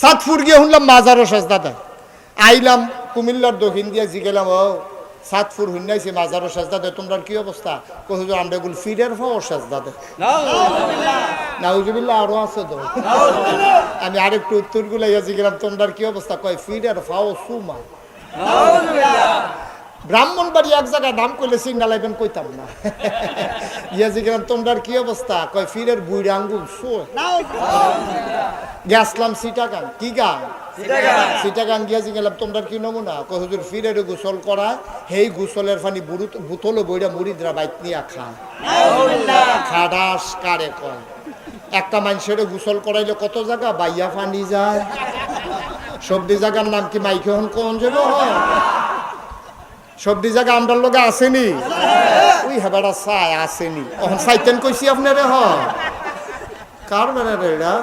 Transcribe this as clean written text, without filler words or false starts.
সাতপুর গিয়ে শুনলাম মাজারও সাজদা দেয়। আইলাম কুমিল্লার দক্ষিণ দিয়ে জিগেলাম, ও সাতপুর হুন্নাইছে মাজারও সাজদা দেয়, তোমরা কি অবস্থা? কহুজুর আমরা এগুলো ফিরের ফাও সাজদা দেয়। নাউজুবিল্লাহ আরো আছে তো। আমি আরেকটু উত্তর গুলাইয়া জিগেলাম, তোমরা কি অবস্থা? কয় ফিরের ফাও সুমা। ব্রাহ্মণবাড়ি এক জায়গায় নাম কইলে সিগনাল আইবেন কইতাম না। ইয়াজি গেলাম, তোমরা কি অবস্থা? কয় ফিরের বুইড়া আঙ্গুল শোয়। গেছলাম সিটাগাং। কি গাং? সিটাগাং গিয়াছি গেলাম, তোমরা কি নমুনা? কয় হুজুর ফিরের গোসল করা, হেই গোসলের পানি বোতলে বইরা মুরিদরা বাইত নিয়া খায়। খাডাস কারে কয়? একটা মানুষের গোসল করাইলে কত জায়গা বাইয়া পানি যায়। সবদি জায়গার নাম কি মাইকে হন কোন যাব? সবদি জায়গা আমরার লগে আসেনি? ওই হেবাটা চাই আসেনি। সাইতেন কইছি আপনারে হ কার বেড়া রে এরা?